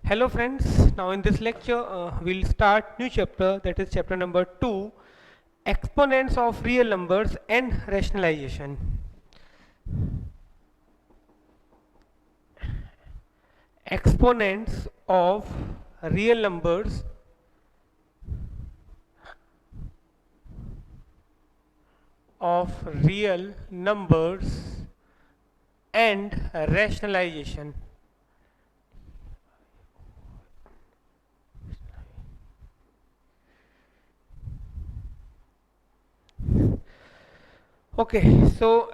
Hello friends, now in this lecture we'll start new chapter, that is chapter number 2, exponents of real numbers and rationalization. Exponents of real numbers of real numbers and rationalization. Okay, so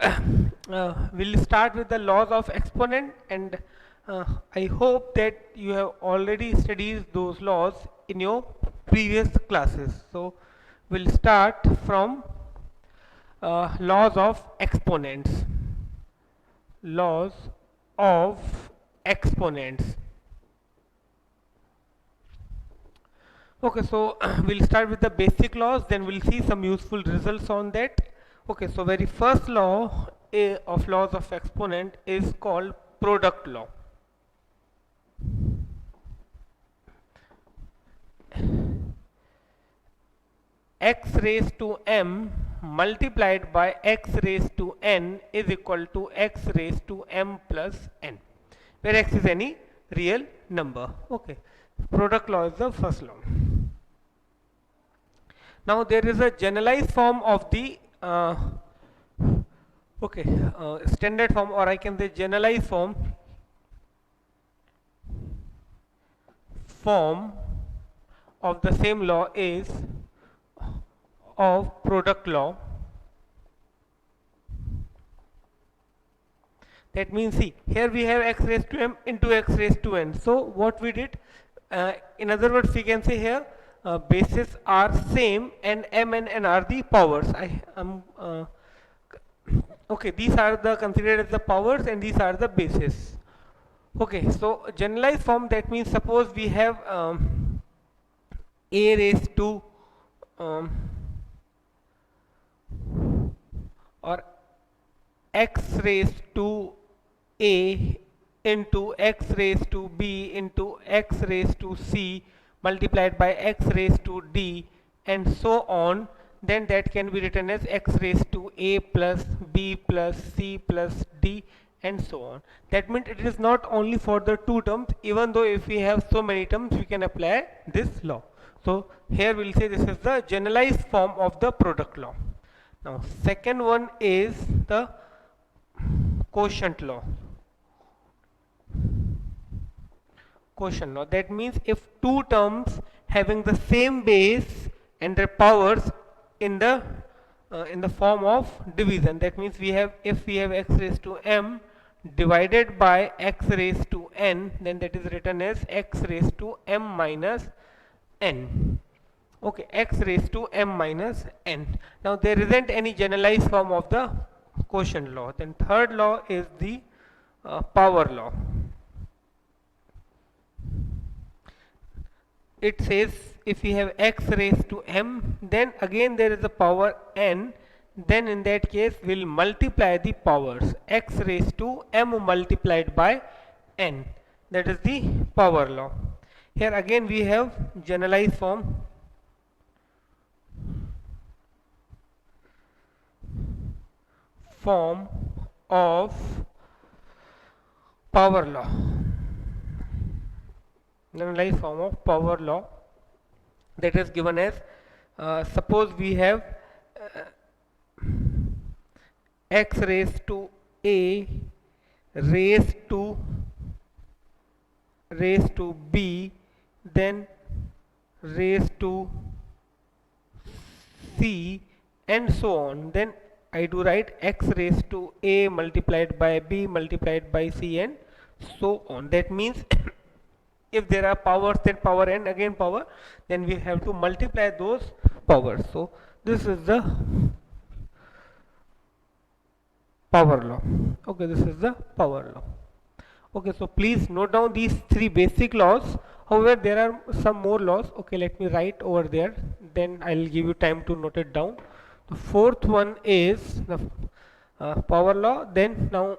we'll start with the laws of exponent, and I hope that you have already studied those laws in your previous classes. So we'll start from laws of exponents. Laws of exponents. Okay, so we'll start with the basic laws, then we'll see some useful results on that. Okay, so very first law of laws of exponent is called product law. X raised to m multiplied by x raised to n is equal to x raised to m plus n, where x is any real number. Okay, product law is the first law. Now there is a generalized form of the standard form, or I can say generalized form of the same law is of product law. That means, see, here we have x raised to m into x raised to n. So what we did, in other words, we can say here bases are same and m and n are the powers. Okay, these are the considered as the powers and these are the bases. Okay, so generalized form, that means suppose we have a raised to um, or x raised to a into x raised to b into x raised to c multiplied by x raised to d and so on, then that can be written as x raised to a plus b plus c plus d and so on. That means it is not only for the two terms, even though if we have so many terms we can apply this law. So here we'll say this is the generalized form of the product law. Now second one is the quotient law. Quotient law, that means if two terms having the same base and their powers in the form of division, that means we have, if we have x raised to m divided by x raised to n, then that is written as x raised to m minus n. Okay, x raised to m minus n. Now there isn't any generalized form of the quotient law. Then third law is the power law. It says if we have x raised to m, then again there is a power n, then in that case we'll multiply the powers, x raised to m multiplied by n, that is the power law. Here again we have generalized form. Form of power law. Generalized form of power law, that is given as suppose we have x raised to a raised to b, then raised to c and so on, then I do write x raised to a multiplied by b multiplied by c and so on. That means if there are powers, then power n again power, then we have to multiply those powers. So this is the power law. Okay, this is the power law. Okay, so please note down these three basic laws. However, there are some more laws. Okay, let me write over there, then I'll give you time to note it down. The fourth one is the power law. Then now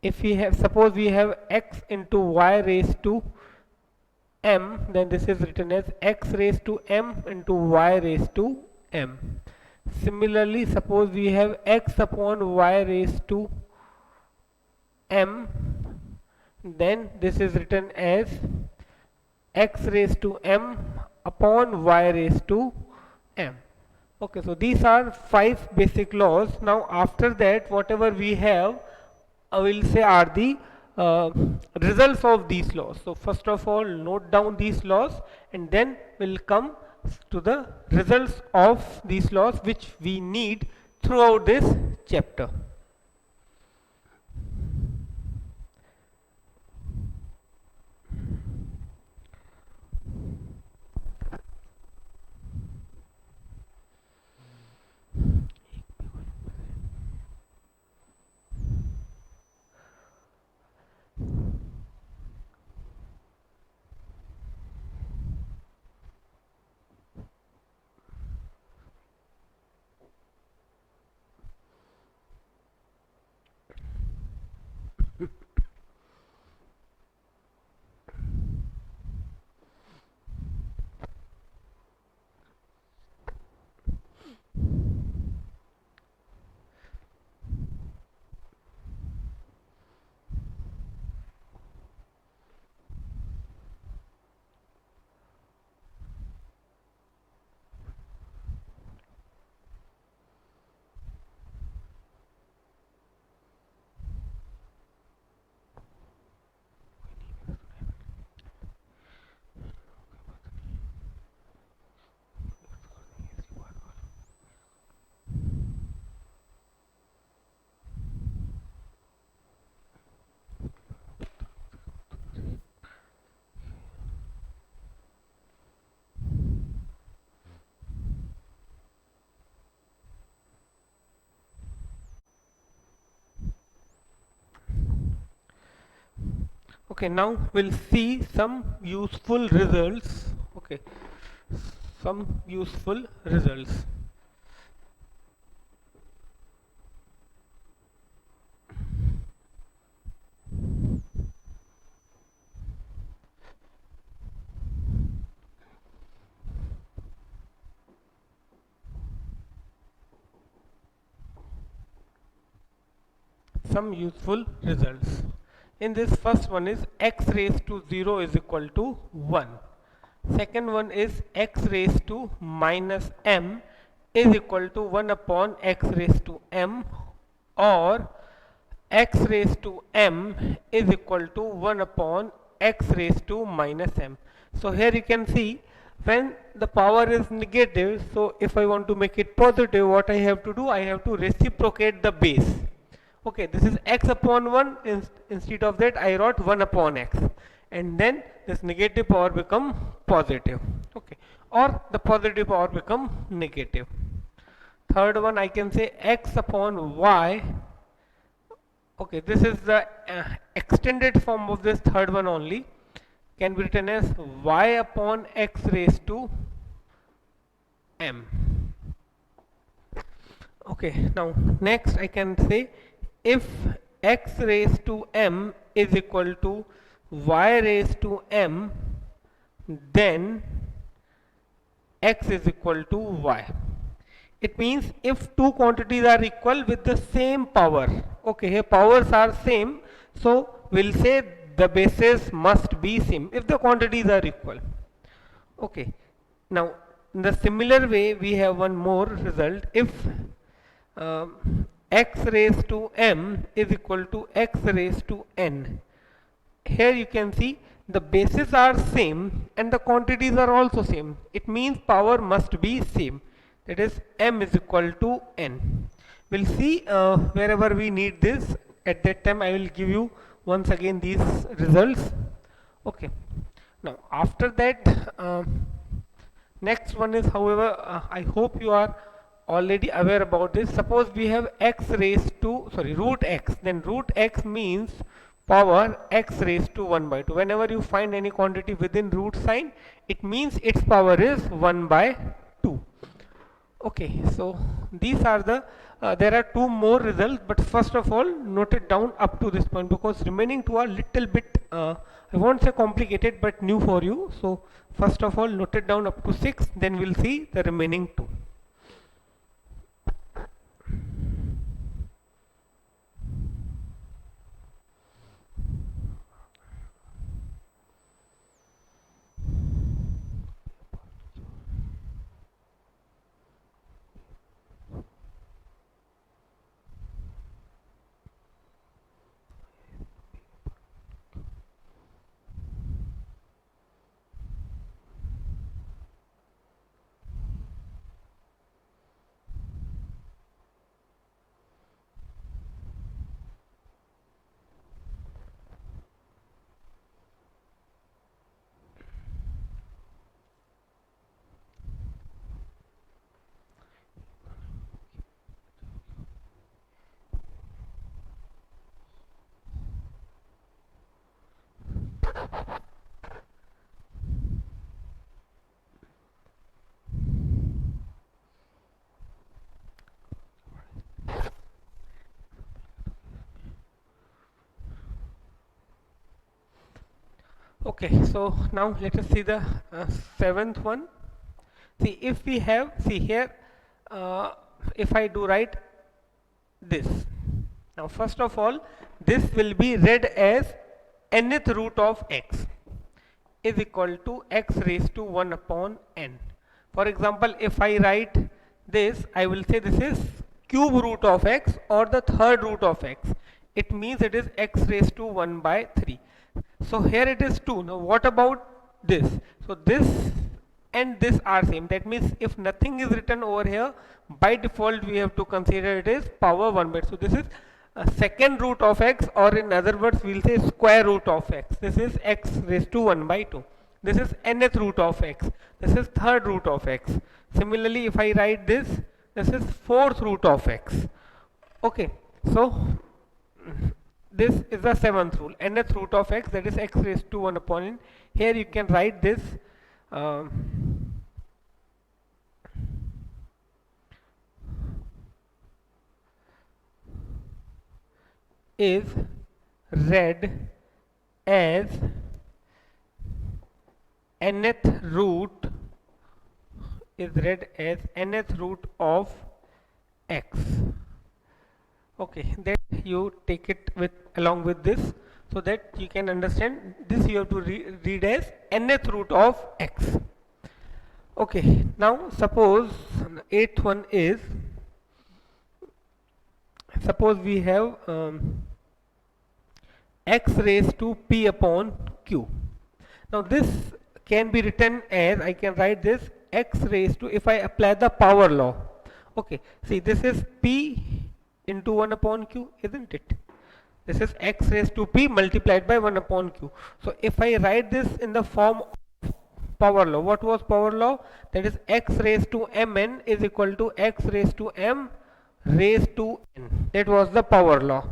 if we have, suppose we have x into y raised to m, then this is written as x raised to m into y raised to m. Similarly, suppose we have x upon y raised to m, then this is written as x raised to m upon y raised to m. Okay, so these are 5 basic laws. Now after that, whatever we have, I will say are the results of these laws. So first of all, note down these laws, and then we'll come to the results of these laws which we need throughout this chapter. Okay, now we'll see some useful results. Okay, some useful results. Some useful results. In this, first one is x raised to 0 is equal to 1. Second one is x raised to minus m is equal to 1 upon x raised to m, or x raised to m is equal to 1 upon x raised to minus m. So here you can see when the power is negative, so if I want to make it positive, what I have to do, I have to reciprocate the base. Okay, this is x upon 1, instead of that I wrote 1 upon x, and then this negative power become positive. Okay, or the positive power become negative. Third one, I can say x upon y. Okay, this is the extended form of this third one only, can be written as y upon x raised to m. Okay, now next I can say if x raised to m is equal to y raised to m, then x is equal to y. It means if two quantities are equal with the same power, okay, here powers are same, so we'll say the bases must be same if the quantities are equal. Okay, now in the similar way we have one more result. If x raised to m is equal to x raised to n, here you can see the bases are same and the quantities are also same. It means power must be same, that is m is equal to n. We'll see wherever we need this, at that time I will give you once again these results. Okay, now after that next one is, however, I hope you are already aware about this. Suppose we have x raised to, sorry, root x, then root x means power x raised to 1 by 2. Whenever you find any quantity within root sign, it means its power is 1 by 2. Okay, so these are the there are two more results, but first of all note it down up to this point, because remaining two are little bit I won't say complicated but new for you. So first of all note it down up to 6, then we'll see the remaining two. Okay, so now let us see the seventh one. See, if we have, see here, if I do write this. Now first of all, this will be read as nth root of x is equal to x raised to 1 upon n. For example, if I write this, I will say this is cube root of x or the third root of x. It means it is x raised to 1 by 3. So here it is 2. Now what about this? So this and this are same. That means if nothing is written over here, by default we have to consider it is power 1 by. So this is a second root of x, or in other words we'll say square root of x. This is x raised to 1 by 2. This is nth root of x. This is third root of x. Similarly, if I write this, this is fourth root of x. Okay, so this is the seventh rule, nth root of x, that is x raised to 1 upon n. Here you can write this is read as nth root of x. Okay, that you take it with along with this, so that you can understand this. You have to read as nth root of x. Okay, now suppose eighth one is, suppose we have x raised to p upon q. Now this can be written as, I can write this x raised to, if I apply the power law. Okay, see, this is p into 1 upon q, isn't it? This is x raised to p multiplied by 1 upon q. So if I write this in the form of power law, what was power law? That is x raised to mn is equal to x raised to m raised to n. That was the power law.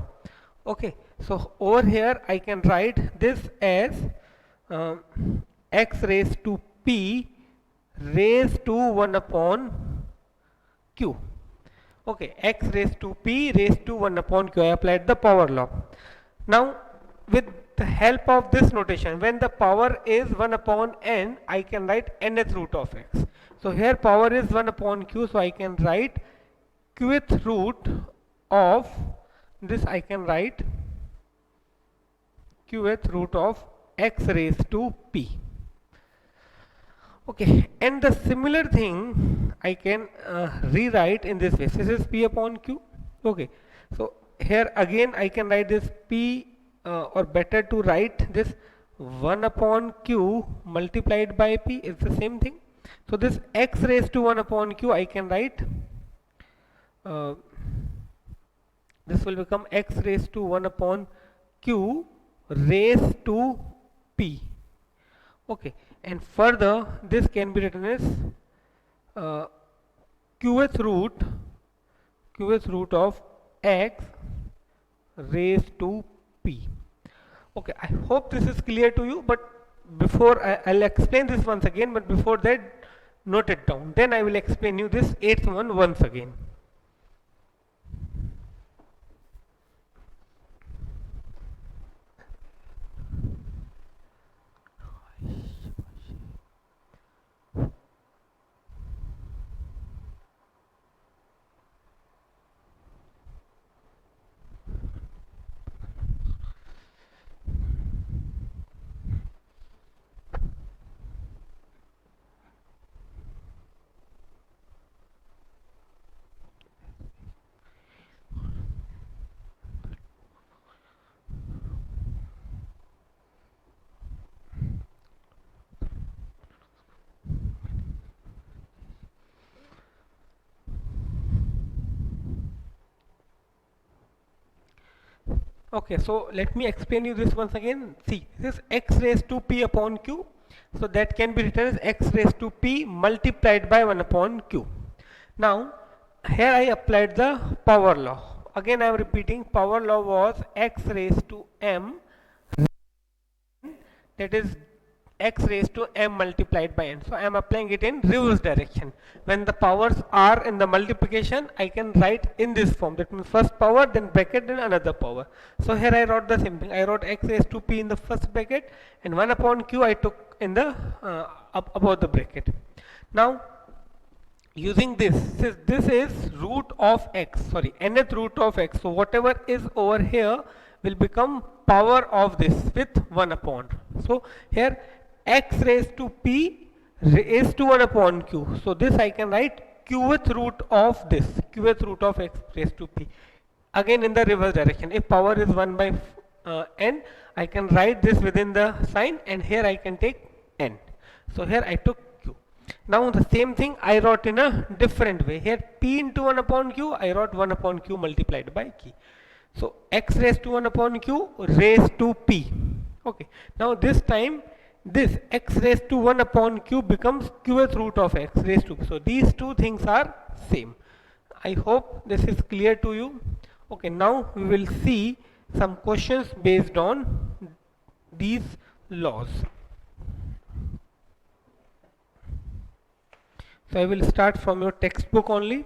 Okay, so over here I can write this as x raised to p raised to 1 upon q. Okay, x raised to p raised to 1 upon q. I applied the power law. Now with the help of this notation, when the power is 1 upon n, I can write nth root of x. So here power is 1 upon q, so I can write qth root of this, I can write qth root of x raised to p. Okay, and the similar thing I can rewrite in this way. This is p upon q. Okay, so here again I can write this p, or better to write this 1 upon q multiplied by p is the same thing. So this x raised to 1 upon q, I can write this will become x raised to 1 upon q raised to p. Okay, and further this can be written as qth root of x raised to p. Okay, I hope this is clear to you, but before I'll explain this once again, but before that note it down, then I will explain you this eighth one once again. Okay, so let me explain you this once again. See, this is x raised to p upon q. So that can be written as x raised to p multiplied by 1 upon q. Now, here I applied the power law. Again, I am repeating, power law was x raised to m, that is x raised to m multiplied by n. So I am applying it in reverse direction. When the powers are in the multiplication, I can write in this form. That means first power, then bracket, then another power. So here I wrote the same thing. I wrote x raised to p in the first bracket, and 1 upon q I took in the above the bracket. Now, using this is root of x, sorry, nth root of x. So whatever is over here will become power of this with 1 upon. So here x raised to p raised to 1 upon q. So this I can write qth root of this, qth root of x raised to p. Again in the reverse direction. If power is 1 by n, I can write this within the sign, and here I can take n. So here I took q. Now the same thing I wrote in a different way. Here p into 1 upon q, I wrote 1 upon q multiplied by q. So x raised to 1 upon q raised to p. Okay. Now this time this x raised to 1 upon q becomes qth root of x raised to p. So these two things are same. I hope this is clear to you. Okay, now we will see some questions based on these laws. So I will start from your textbook only.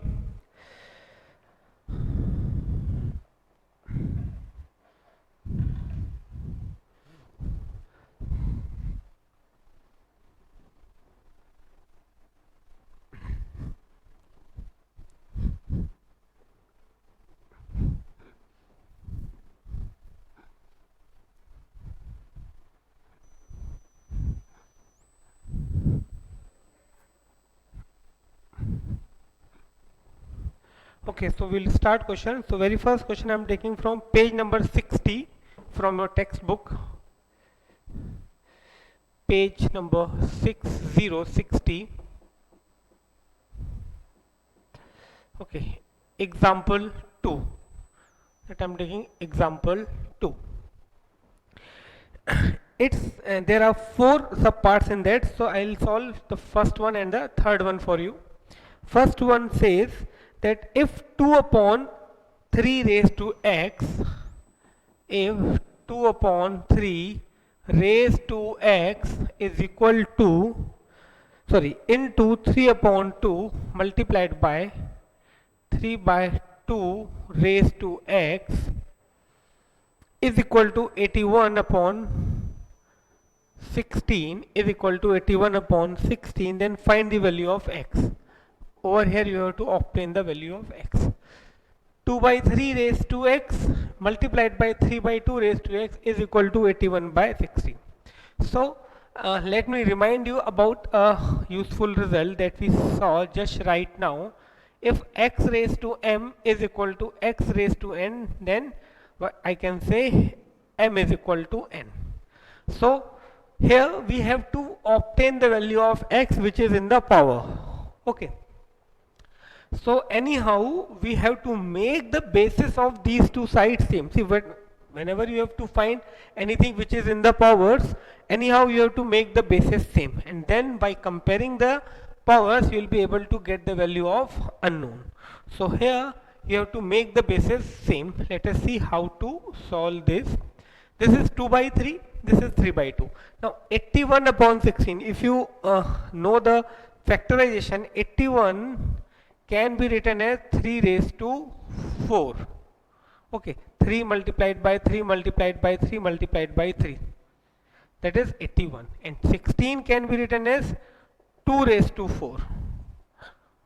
Okay, so we'll start question. So very first question I'm taking from page number 60 from your textbook. Page number 6060. Okay, example 2. That I'm taking example 2. It's there are 4 subparts in that, so I'll solve the first one and the third one for you. First one says that if 2 upon 3 raised to x, if 2 upon 3 raised to x is equal to, sorry, into 3 upon 2 multiplied by 3 by 2 raised to x is equal to 81 upon 16 is equal to 81 upon 16, then find the value of x. Over here you have to obtain the value of x. 2 by 3 raised to x multiplied by 3 by 2 raised to x is equal to 81 by 16. So let me remind you about a useful result that we saw just right now. If x raised to m is equal to x raised to n, then I can say m is equal to n. So here we have to obtain the value of x which is in the power. Okay. So anyhow we have to make the basis of these two sides same. See, whenever you have to find anything which is in the powers, anyhow you have to make the basis same, and then by comparing the powers you will be able to get the value of unknown. So here you have to make the basis same. Let us see how to solve this. This is 2 by 3, this is 3 by 2. Now 81 upon 16, if you know the factorization, 81 can be written as 3 raised to 4. Okay, 3 multiplied by 3 multiplied by 3 multiplied by 3. That is 81. And 16 can be written as 2 raised to 4.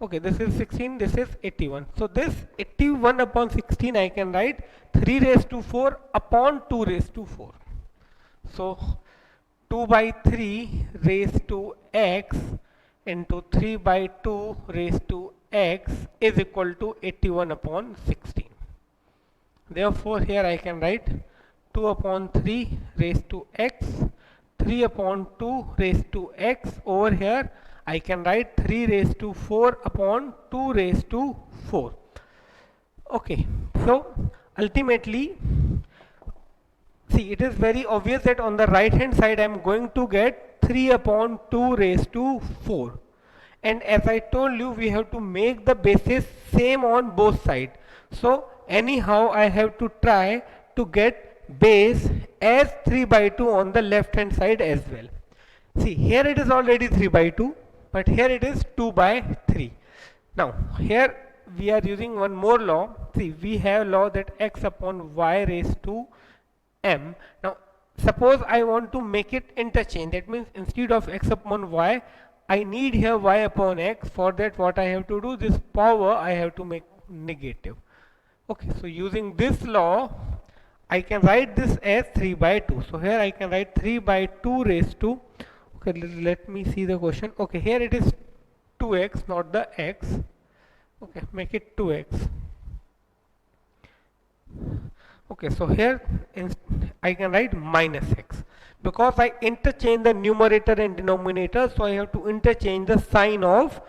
Okay, this is 16, this is 81. So this 81 upon 16 I can write 3 raised to 4 upon 2 raised to 4. So 2 by 3 raised to x into 3 by 2 raised to x is equal to 81 upon 16. Therefore here I can write 2 upon 3 raised to x, 3 upon 2 raised to x. Over here I can write 3 raised to 4 upon 2 raised to 4. Okay, so ultimately see, it is very obvious that on the right hand side I am going to get 3 upon 2 raised to 4. And as I told you, we have to make the bases same on both sides. So anyhow I have to try to get base as 3 by 2 on the left hand side as well. See, here it is already 3 by 2, but here it is 2 by 3. Now here we are using one more law. See, we have law that x upon y raised to m. Now suppose I want to make it interchange. That means instead of x upon y, I need here y upon x. For that what I have to do, this power I have to make negative. Okay, so using this law, I can write this as 3 by 2. So here I can write 3 by 2 raised to, okay, let me see the question. Okay, here it is 2x, not the x. Okay, make it 2x. Okay, so here I can write minus x because I interchange the numerator and denominator, so I have to interchange the sign of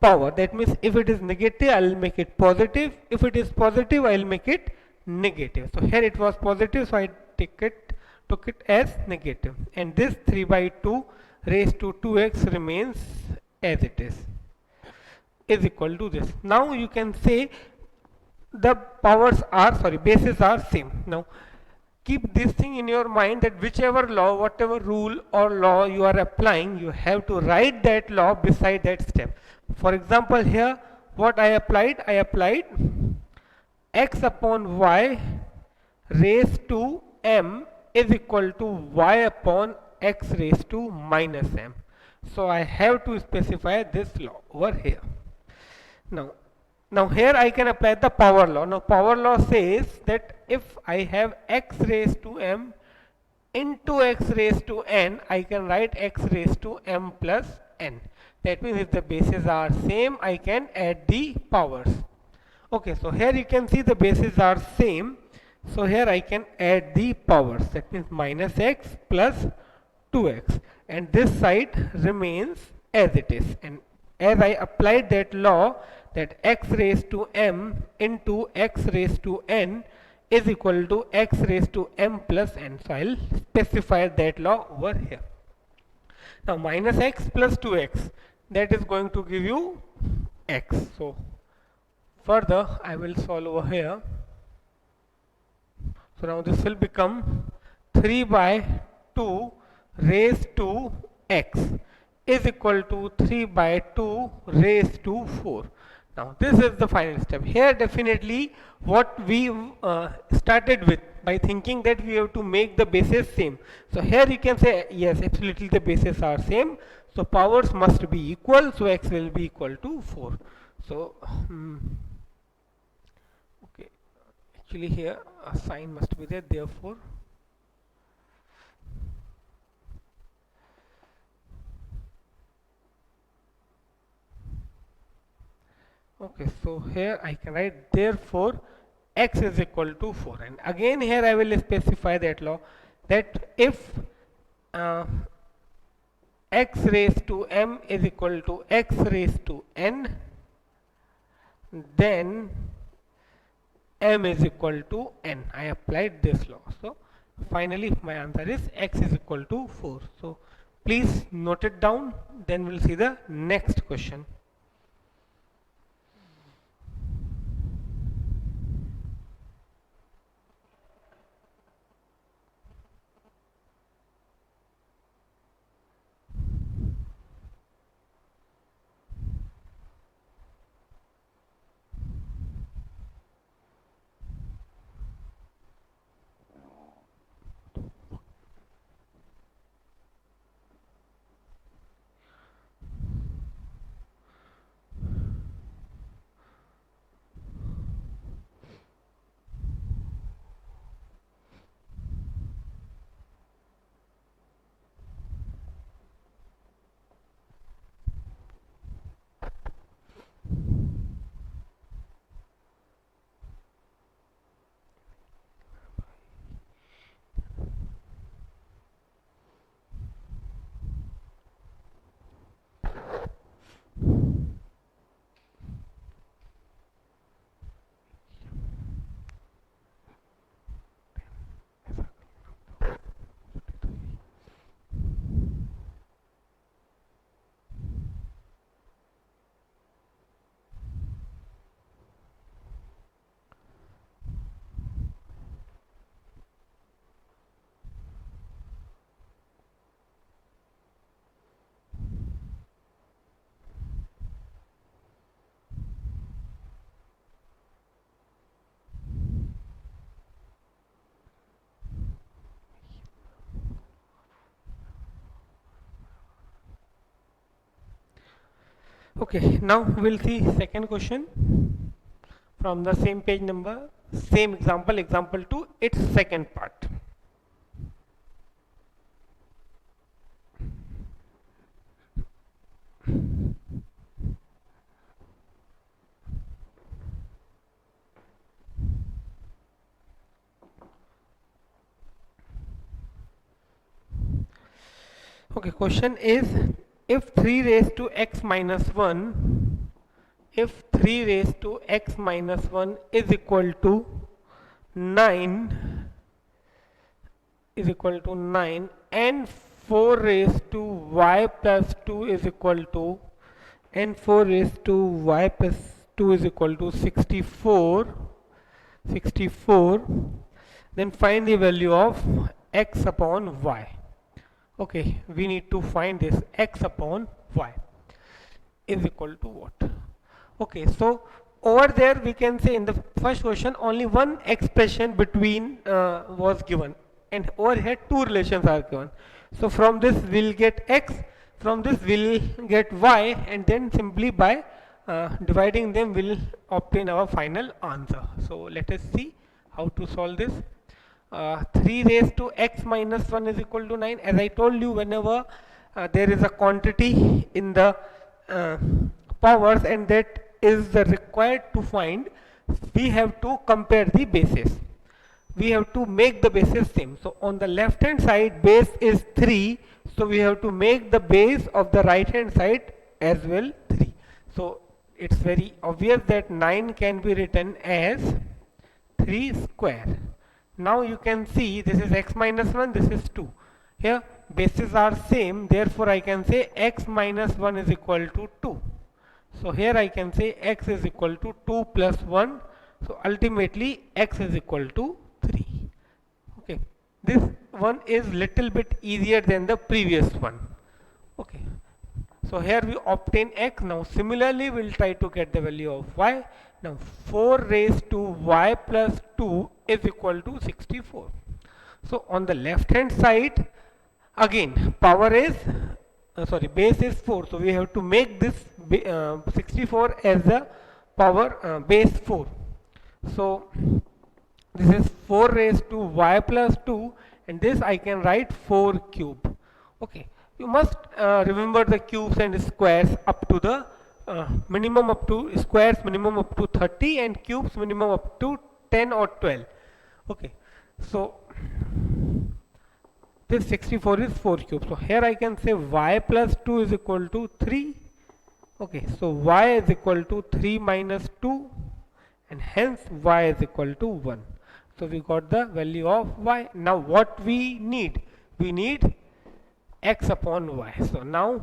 power. That means if it is negative, I will make it positive. If it is positive, I will make it negative. So here it was positive, so I took it as negative, and this 3 by 2 raised to 2x remains as it is equal to this. Now you can say the bases are same. Now keep this thing in your mind that whichever law, whatever rule or law you are applying, you have to write that law beside that step. For example, here what I applied x upon y raised to m is equal to y upon x raised to minus m. So I have to specify this law over here. Now here I can apply the power law. Now power law says that if I have x raised to m into x raised to n, I can write x raised to m plus n. That means if the bases are same, I can add the powers. Okay, so here you can see the bases are same. So here I can add the powers. That means minus x plus 2x. And this side remains as it is. And as I applied that law, that x raised to m into x raised to n is equal to x raised to m plus n. So I'll specify that law over here. Now minus x plus 2x, that is going to give you x. So further I will solve over here. So now this will become 3 by 2 raised to x is equal to 3 by 2 raised to 4. Now this is the final step. Here definitely what we started with by thinking that we have to make the bases same. So here you can say yes, absolutely the bases are same. So powers must be equal. So x will be equal to 4. So okay, actually here a sign must be there. Therefore okay, so here I can write therefore x is equal to 4, and again here I will specify that law that if x raised to m is equal to x raised to n, then m is equal to n. I applied this law. So finally my answer is x is equal to 4. So please note it down, then we'll see the next question. Okay, now we'll see second question from the same page number, same example, example 2, its second part. Okay, question is, if 3 raised to x minus 1, if 3 raised to x minus 1 is equal to 9, is equal to 9, and 4 raised to y plus 2 is equal to, and 4 raised to y plus 2 is equal to 64, 64, then find the value of x upon y. Okay, we need to find this x upon y is equal to what? Okay, so over there we can say in the first question only one expression between was given, and over here two relations are given. So from this we'll get x, from this we'll get y, and then simply by dividing them we'll obtain our final answer. So let us see how to solve this. 3 raised to x minus 1 is equal to 9. As I told you, whenever there is a quantity in the uh, powers and that is the required to find, we have to compare the bases. We have to make the bases same. So on the left hand side base is 3, so we have to make the base of the right hand side as well 3. So it's very obvious that 9 can be written as 3 square. Now you can see this is x minus 1, this is 2. Here bases are same, therefore I can say x minus 1 is equal to 2. So here I can say x is equal to 2 plus 1. So ultimately x is equal to 3. Okay, this one is little bit easier than the previous one. Okay, so here we obtain x. Now similarly we'll try to get the value of y. Now 4 raised to y plus 2 is equal to 64. So on the left hand side again power is sorry, base is 4, so we have to make this 64 as the power base 4. So this is 4 raised to y plus 2, and this I can write 4 cube. Okay, you must remember the cubes and squares up to the minimum up to squares minimum up to 30 and cubes minimum up to 10 or 12. Okay, so this 64 is 4 cubes. So here I can say y plus 2 is equal to 3. Okay, so y is equal to 3 minus 2, and hence y is equal to 1. So we got the value of y. Now what we need? We need x upon y. So now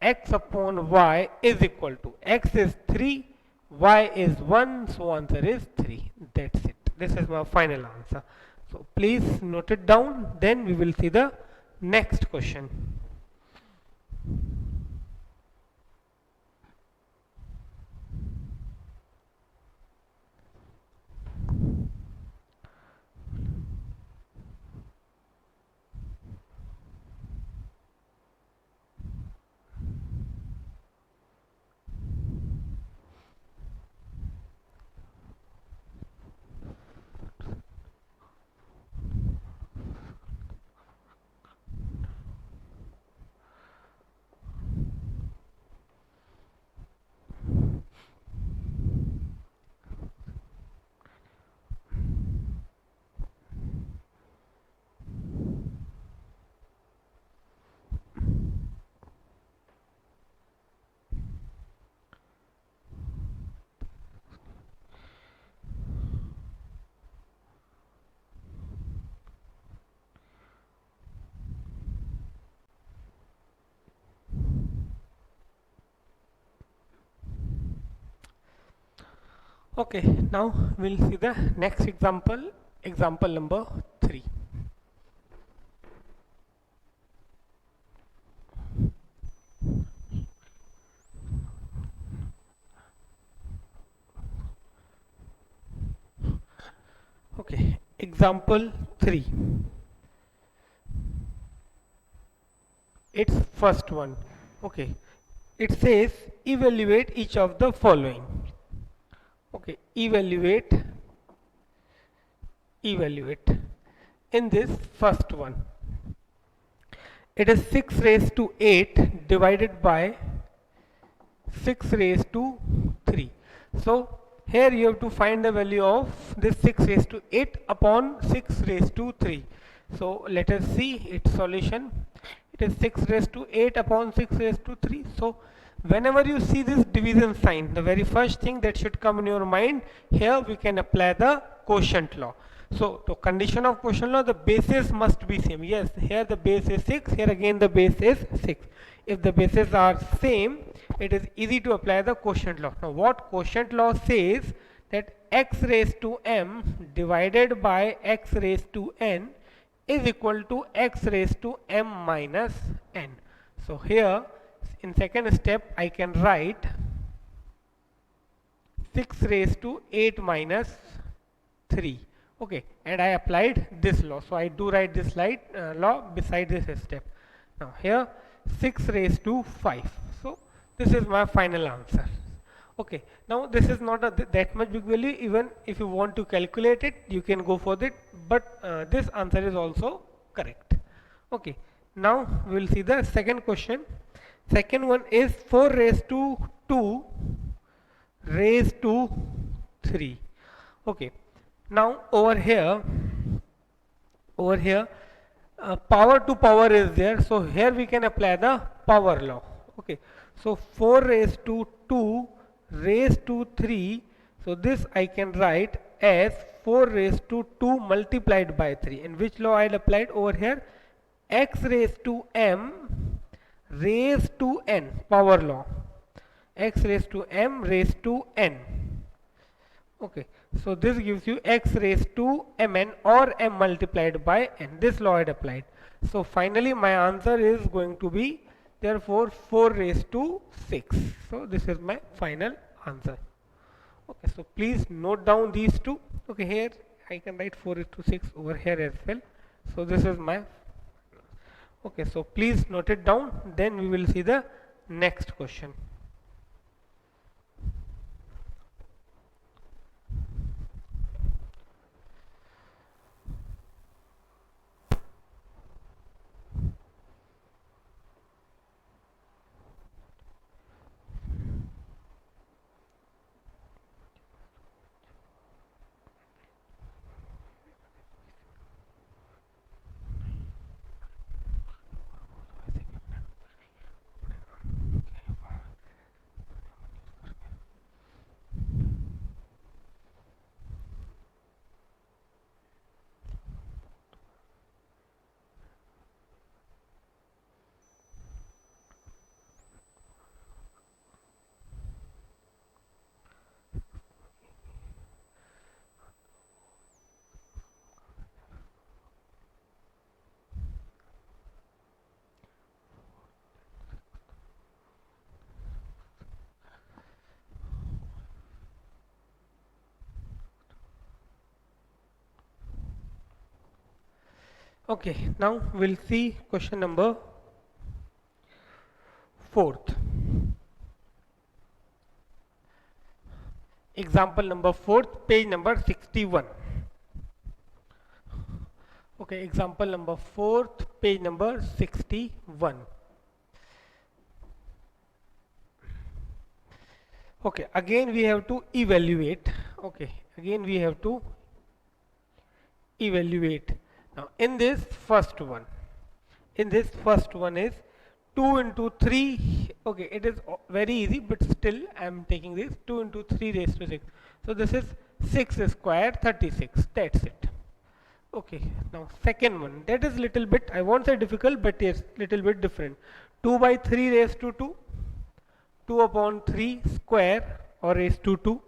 x upon y is equal to, x is 3, y is 1, so answer is 3. That's it. This is my final answer. So please note it down, then we will see the next question. Okay, now we'll see the next example, example number 3. Okay, example 3. It's first one. Okay, It says evaluate each of the following. Okay, evaluate in this first one. It is 6 raised to 8 divided by 6 raised to 3. So here you have to find the value of this 6 raised to 8 upon 6 raised to 3. So let us see its solution. It is 6 raised to 8 upon 6 raised to 3. So whenever you see this division sign, the very first thing that should come in your mind, here we can apply the quotient law. So the condition of quotient law, the bases must be same. Yes, here the base is 6, here again the base is 6. If the bases are same, it is easy to apply the quotient law. Now what quotient law says, that x raised to m divided by x raised to n is equal to x raised to m minus n. So here in second step I can write 6 raised to 8 minus 3. Okay, and I applied this law. So I do write this law beside this step. Now here 6 raised to 5. So this is my final answer. Okay, now this is not that much big value. Even if you want to calculate it, you can go for it, but this answer is also correct. Okay, now we will see the second question. Second one is 4 raised to 2 raised to 3. Okay, now over here power to power is there, so here we can apply the power law. Okay, so 4 raised to 2 raised to 3, so this I can write as 4 raised to 2 multiplied by 3. And which law I had applied over here? X raised to m raised to n, power law. X raised to m raised to n. Okay, so this gives you x raised to mn or m multiplied by n. This law I had applied. So finally my answer is going to be therefore 4 raised to 6. So this is my final answer. Okay, so please note down these two. Okay, here I can write 4 raised to 6 over here as well. So this is my, okay, so please note it down, then we will see the next question. Okay, now we'll see question number 4th. Example number 4th, page number 61. Okay, example number 4th, page number 61. Okay, again we have to evaluate. Okay, again we have to evaluate. Now in this first one is 2 into 3. Okay, it is very easy, but still I am taking this 2 into 3 raised to 6. So this is 6 square 36. That's it. Okay, now second one, that is little bit, I won't say difficult, but yes, little bit different. 2 by 3 raised to 2, 2 upon 3 square or raised to 2,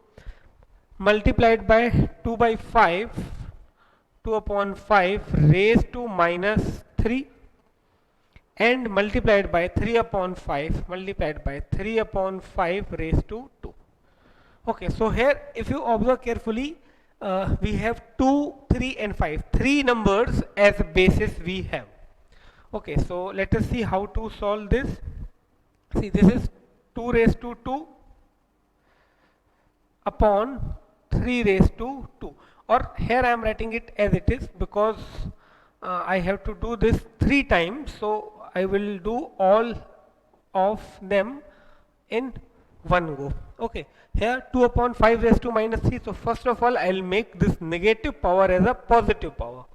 multiplied by 2 by 5, 2 upon 5 raised to minus 3, and multiplied by 3 upon 5 multiplied by 3 upon 5 raised to 2. Okay, so here if you observe carefully, we have 2, 3 and 5. 3 numbers as a basis we have. Okay, so let us see how to solve this. See, this is 2 raised to 2 upon 3 raised to 2, or here I am writing it as it is because I have to do this 3 times, so I will do all of them in one go. Okay, here 2 upon 5 raised to minus 3. So first of all I will make this negative power as a positive power,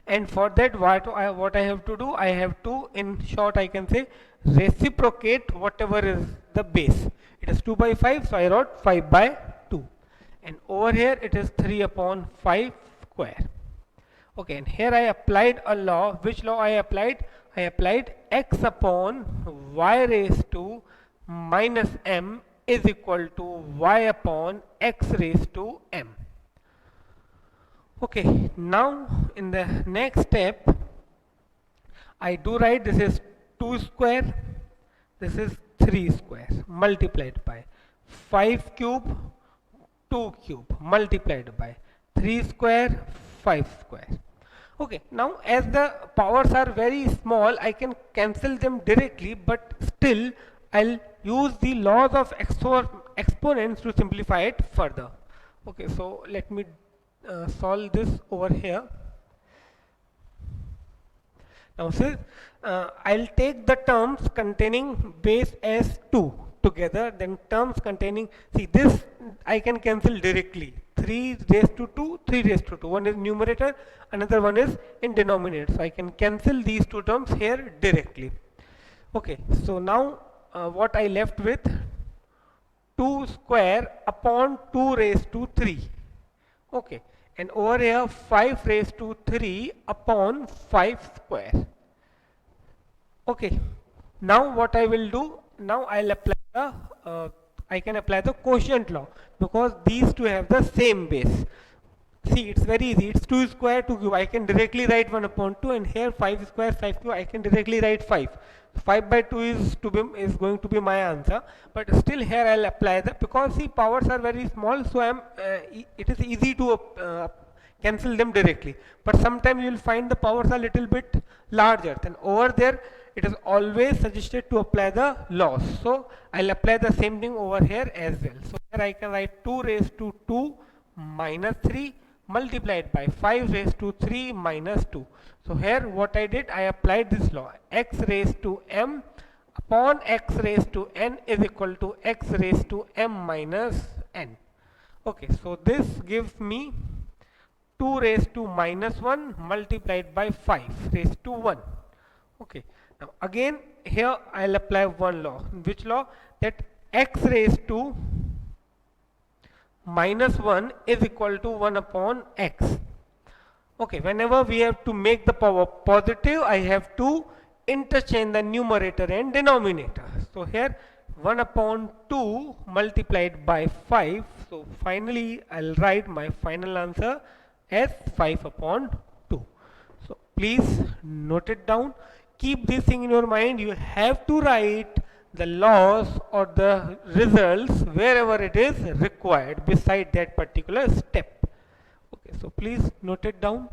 and for that what I have to do, I have to, in short I can say, reciprocate whatever is the base. It is 2 by 5, so I wrote 5 by 2, and over here it is 3 upon 5 square. Okay, and here I applied a law. Which law I applied? I applied x upon y raised to minus m is equal to y upon x raised to m. Okay, now in the next step I do write this is 2 square, this is 3 square multiplied by 5 cube, 2 cube multiplied by 3 square, 5 square. Okay, now as the powers are very small, I can cancel them directly, but still I'll use the laws of exponents to simplify it further. Okay, so let me solve this over here. Now see, I'll take the terms containing base as 2 together, then terms containing, see this I can cancel directly. 3 raised to 2, 3 raised to 2. One is numerator, another one is in denominator. So I can cancel these two terms here directly. Okay, so now what I left with, 2 square upon 2 raised to 3. Okay, and over here 5 raised to 3 upon 5 square. Okay, now what I will do, now I'll apply the I can apply the quotient law because these two have the same base. See, it's very easy. It's 2 square 2 cube. I can directly write 1 upon 2, and here 5 square 5 cube. I can directly write 5. 5 by 2 is going to be my answer. But still here I'll apply the, because see powers are very small, so it is easy to cancel them directly. But sometimes you will find the powers are little bit larger. Then over there it is always suggested to apply the laws. So I'll apply the same thing over here as well. So here I can write 2 raised to 2 minus 3 multiplied by 5 raised to 3 minus 2. So here what I did, I applied this law, x raised to m upon x raised to n is equal to x raised to m minus n. Okay, so this gives me 2 raised to minus 1 multiplied by 5 raised to 1. Okay, now again here I'll apply one law. Which law? That x raised to minus 1 is equal to 1 upon x. Okay, whenever we have to make the power positive, I have to interchange the numerator and denominator. So here 1 upon 2 multiplied by 5. So finally I'll write my final answer as 5 upon 2. So please note it down. Keep this thing in your mind. You have to write the laws or the results wherever it is required beside that particular step. Okay, so please note it down.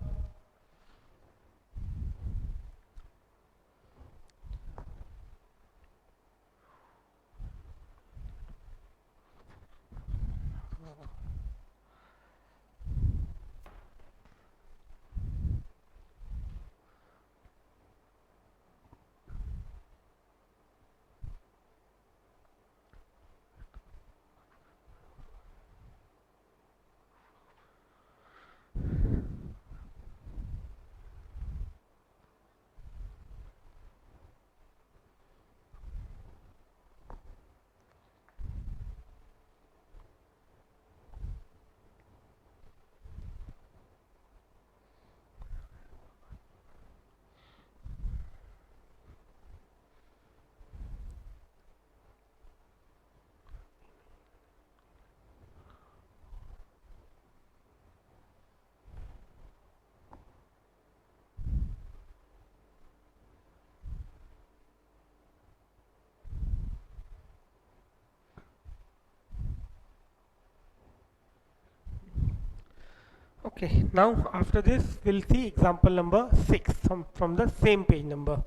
Okay, now after this we'll see example number 6 from the same page number.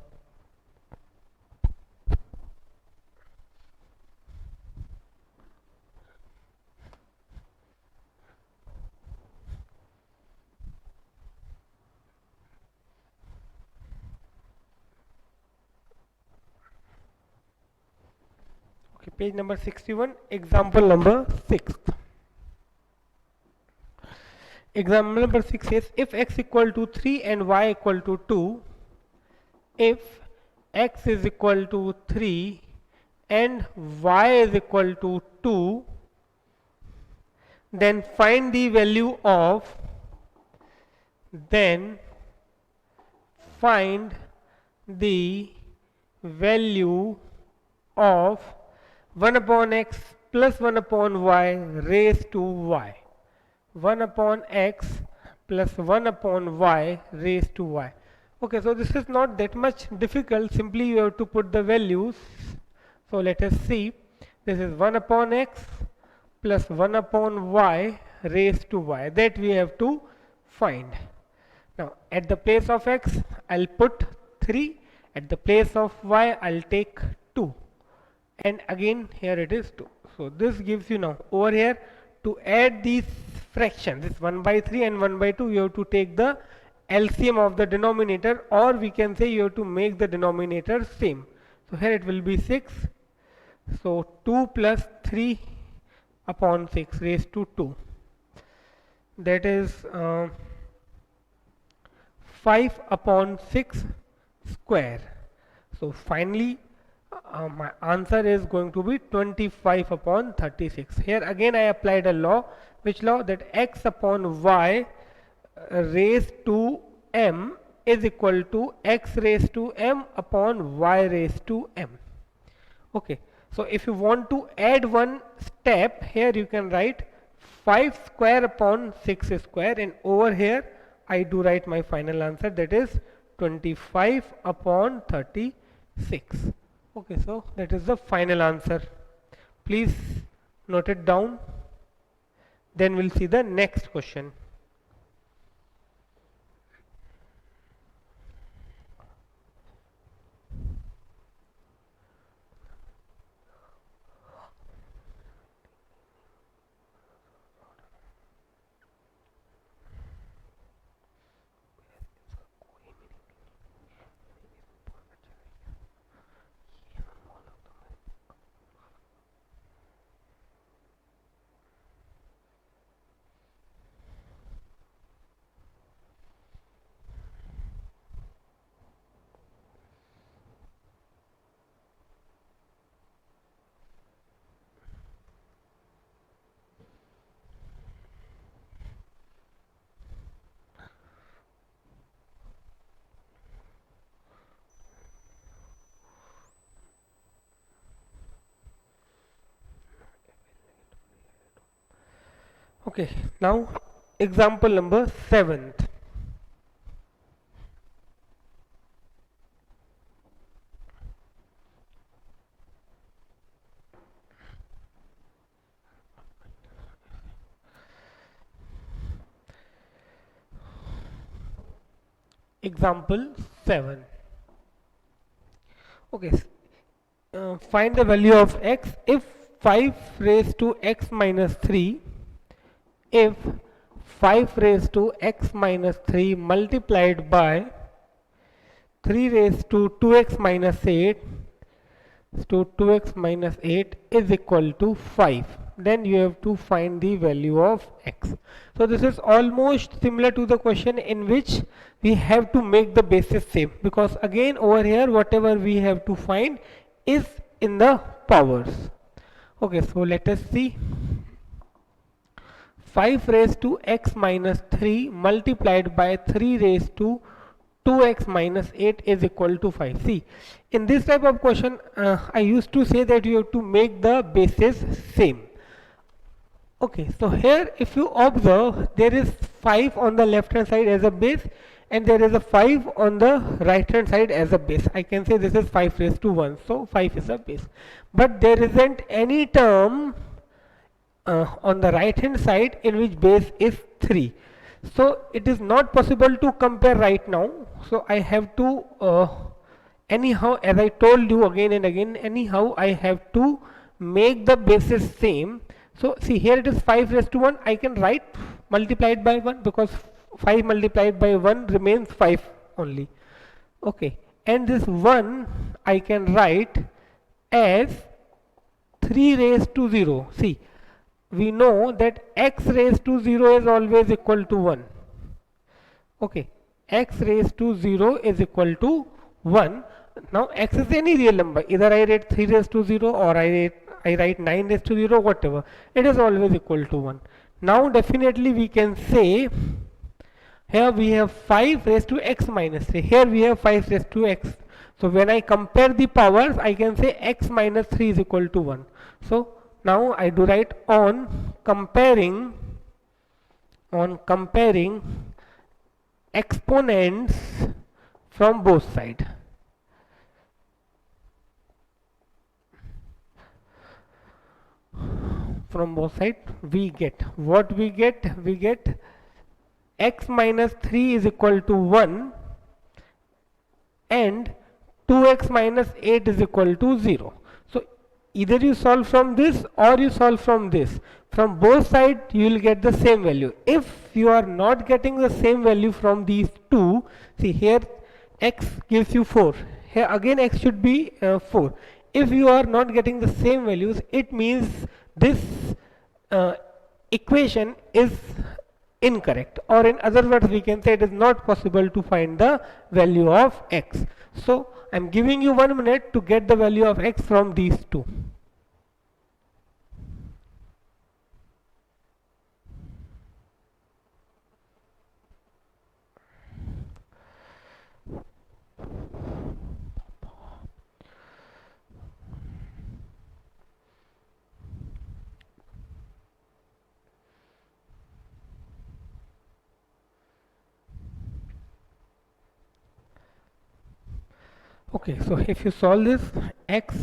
Okay, page number 61, example number 6. Example number 6 says if x equal to 3 and y equal to 2, if x is equal to 3 and y is equal to 2, then find the value of, then find the value of 1 upon x plus 1 upon y raised to y. 1 upon x plus 1 upon y raised to y. Okay, so this is not that much difficult. Simply you have to put the values. So let us see. This is 1 upon x plus 1 upon y raised to y. That we have to find. Now at the place of x I'll put 3. At the place of y I'll take 2. And again here it is 2. So this gives you now over here to add these fractions, this 1 by 3 and 1 by 2, you have to take the LCM of the denominator, or we can say you have to make the denominator same. So here it will be 6. So 2 plus 3 upon 6 raised to 2. That is 5 upon 6 square. So finally my answer is going to be 25 upon 36. Here again I applied a law. Which law? That x upon y raised to m is equal to x raised to m upon y raised to m. Okay, so if you want to add one step, here you can write 5 square upon 6 square, and over here I do write my final answer, that is 25 upon 36. Okay, so that is the final answer. Please note it down. Then we'll see the next question. Okay, now example number 7. Example 7. Okay, find the value of x if 5 raised to x minus 3, if 5 raised to x minus 3 multiplied by 3 raised to 2x minus 8 to 2x minus 8 is equal to 5. Then you have to find the value of x. So this is almost similar to the question in which we have to make the basis same, because again over here whatever we have to find is in the powers. Okay, so let us see. 5 raised to x minus 3 multiplied by 3 raised to 2x minus 8 is equal to 5. See, in this type of question I used to say that you have to make the bases same. Okay, so here if you observe, there is 5 on the left hand side as a base and there is a 5 on the right hand side as a base. I can say this is 5 raised to 1, so 5 is a base. But there isn't any term on the right hand side in which base is 3. So it is not possible to compare right now. So I have to anyhow, as I told you again and again, anyhow I have to make the bases same. So see, here it is 5 raised to 1. I can write multiplied by 1 because 5 multiplied by 1 remains 5 only. Okay, and this 1 I can write as 3 raised to 0. See, we know that x raised to 0 is always equal to 1. Okay, x raised to 0 is equal to 1. Now x is any real number. Either I write 3 raised to 0 or I write 9 raised to 0, whatever. It is always equal to 1. Now definitely we can say here we have 5 raised to x minus 3. Here we have 5 raised to x. So when I compare the powers, I can say x minus 3 is equal to 1. So now I do write on comparing exponents from both sides. From both sides we get what we get x minus 3 is equal to 1 and 2x minus 8 is equal to 0. So either you solve from this or you solve from this. From both sides you will get the same value. If you are not getting the same value from these two, see here x gives you 4, here again x should be 4. If you are not getting the same values, it means this equation is incorrect, or in other words we can say it is not possible to find the value of x. So I am giving you 1 minute to get the value of x from these two. Okay, so if you solve this, x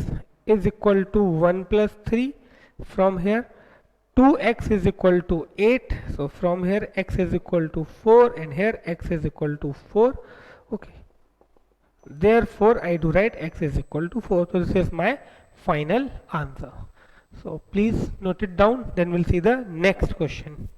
is equal to 1 plus 3. From here 2x is equal to 8. So from here x is equal to 4 and here x is equal to 4. Okay, therefore I do write x is equal to 4. So this is my final answer. So please note it down, then we'll see the next question.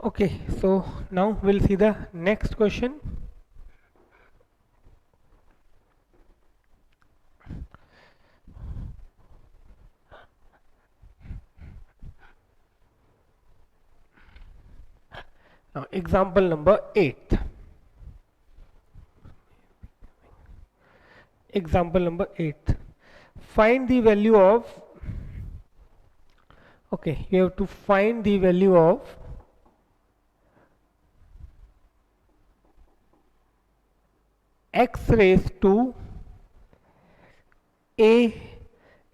Okay, so now we'll see the next question. Now example number 8. Example number 8. Find the value of, okay, you have to find the value of x raised to a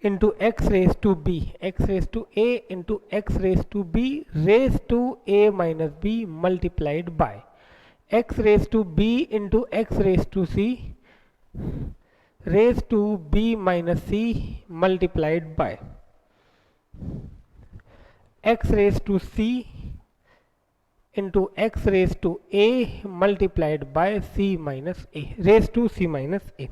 into x raised to b, x raised to a into x raised to b raised to a minus b multiplied by x raised to b into x raised to c raised to b minus c multiplied by x raised to c into x raised to a multiplied by c minus a raised to c minus a.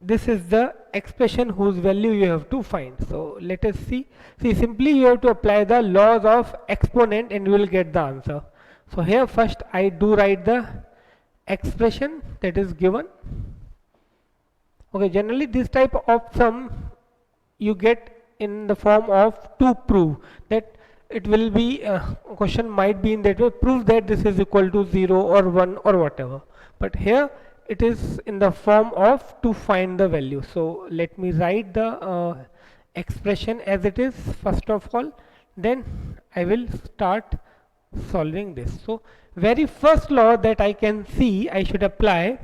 This is the expression whose value you have to find. So let us see. See, simply you have to apply the laws of exponent and you will get the answer. So here first I do write the expression that is given. Okay, generally this type of sum you get in the form of to prove that it will be question might be in that way, prove that this is equal to 0 or 1 or whatever, but here it is in the form of to find the value. So let me write the expression as it is first of all, then I will start solving this. So very first law that I can see I should apply,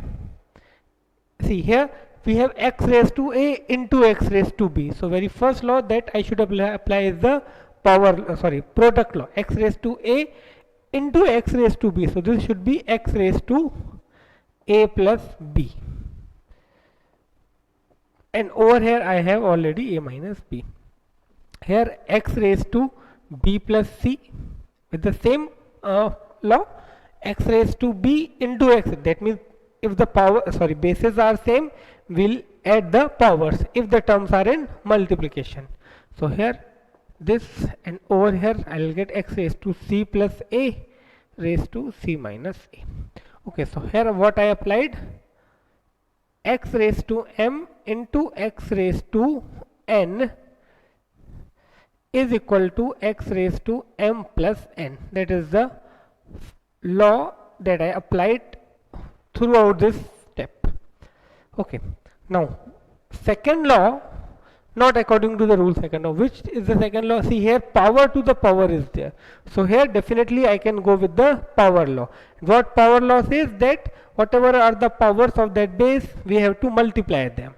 see here we have x raised to a into x raised to b. So very first law that I should apply is the product law, x raised to a into x raised to b. So this should be x raised to a plus b, and over here I have already a minus b. Here x raised to b plus c with the same law, x raised to b into x. That means if the bases are same, we'll add the powers if the terms are in multiplication. So here this, and over here I will get x raised to c plus a raised to c minus a. Okay, so here what I applied, x raised to m into x raised to n is equal to x raised to m plus n. That is the law that I applied throughout this step. Okay, now second law, not according to the rule, second law. Which is the second law? See here, power to the power is there. So here definitely I can go with the power law. What power law says, that whatever are the powers of that base, we have to multiply them.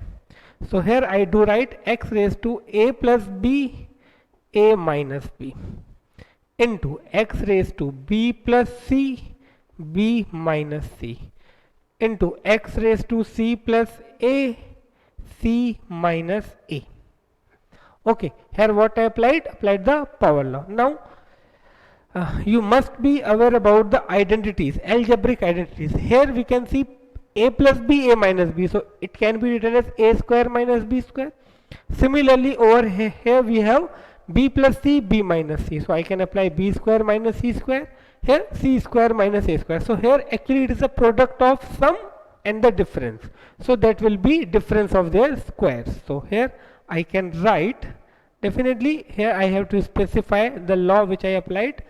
So here I do write x raised to a plus b, a minus b, into x raised to b plus c, b minus c, into x raised to c plus a, c minus a. Okay, here what I applied the power law. Now you must be aware about the identities, algebraic identities. Here we can see a plus b, a minus b, so it can be written as a square minus b square. Similarly over here we have b plus c, b minus c, so I can apply b square minus c square, here c square minus a square. So here actually it is a product of sum and the difference, so that will be difference of their squares. So here I can write, definitely here I have to specify the law which I applied,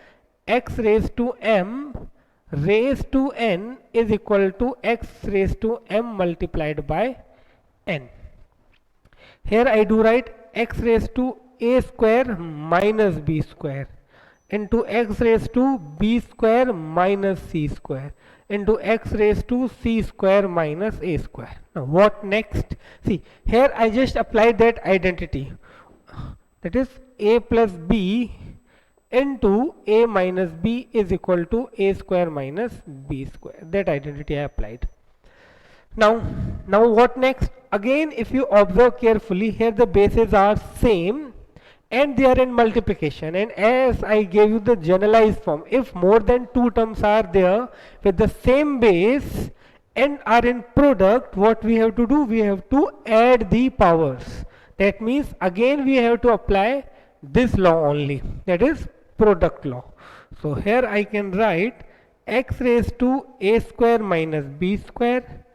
x raised to m raised to n is equal to x raised to m multiplied by n. Here I do write x raised to a square minus b square into x raised to b square minus c square into x raised to c square minus a square. Now what next? See here I just applied that identity, that is a plus b into a minus b is equal to a square minus b square. That identity I applied. Now what next? Again if you observe carefully, here the bases are same and they are in multiplication, and as I gave you the generalized form, if more than two terms are there with the same base and are in product, what we have to do, we have to add the powers. That means again we have to apply this law only, that is product law. So here I can write x raised to a square minus b square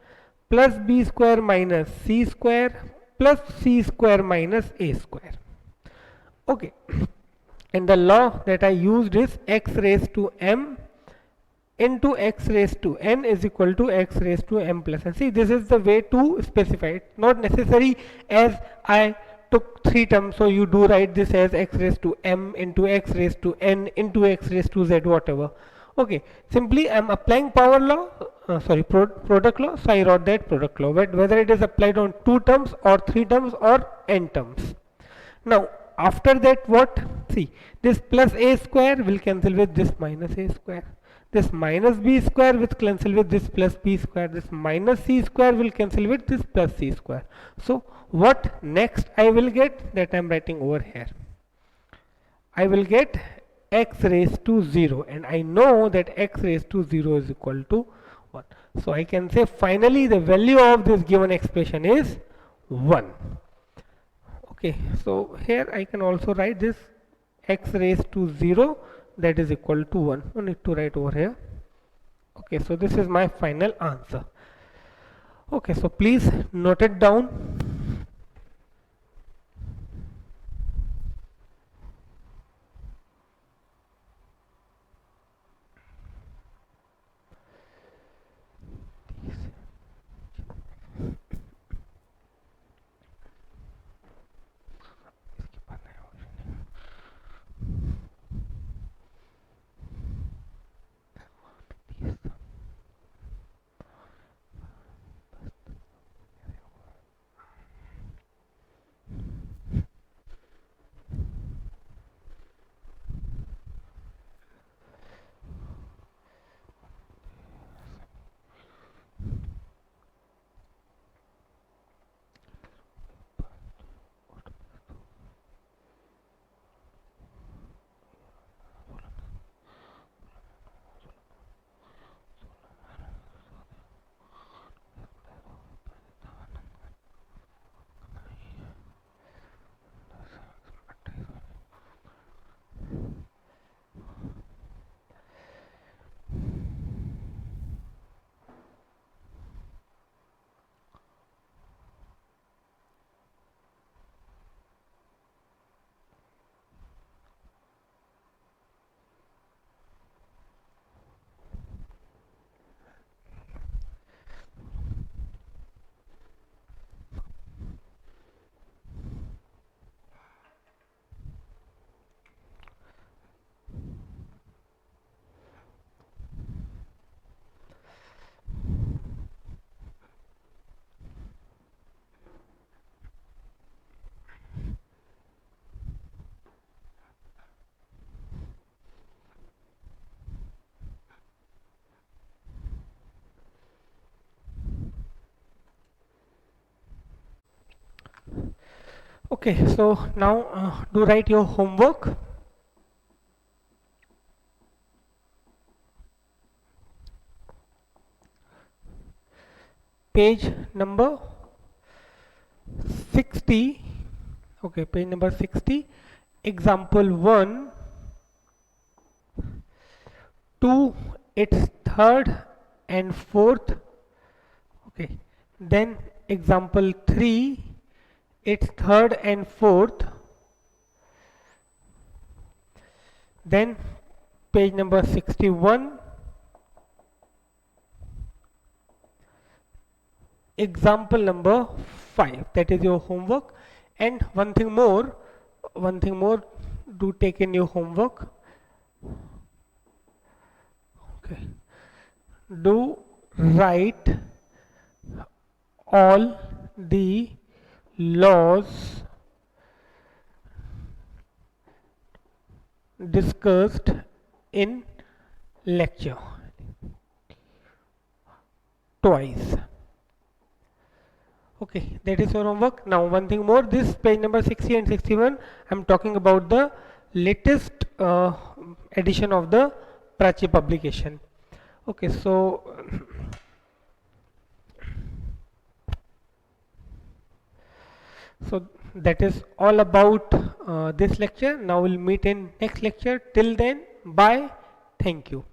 plus b square minus c square plus c square minus a square. Okay, and the law that I used is x raised to m into x raised to n is equal to x raised to m plus n. See, this is the way to specify it. Not necessary as I took three terms, so you do write this as x raised to m into x raised to n into x raised to z, whatever. Okay, simply I am applying power law, product law, so I wrote that product law, whether it is applied on two terms or three terms or n terms. Now after that what? See, this plus a square will cancel with this minus a square. This minus b square will cancel with this plus b square. This minus c square will cancel with this plus c square. So what next I will get? That I am writing over here. I will get x raised to 0, and I know that x raised to 0 is equal to 1. So I can say finally the value of this given expression is 1. Okay, so here I can also write this x raised to 0, that is equal to 1. No need to write over here. Okay, so this is my final answer. Okay, so please note it down. Okay, so now do write your homework. Page number 60. Okay, page number 60. Example 1. 2 its third and fourth. Okay, then example 3 its third and fourth. Then page number 61. Example number 5. That is your homework. And one thing more, do take in your homework. Okay, do write all the laws discussed in lecture twice. Okay, that is your homework. Now one thing more, this page number 60 and 61, I'm talking about the latest edition of the Prachi publication. Okay, so that is all about this lecture. Now we'll meet in next lecture. Till then, bye. Thank you.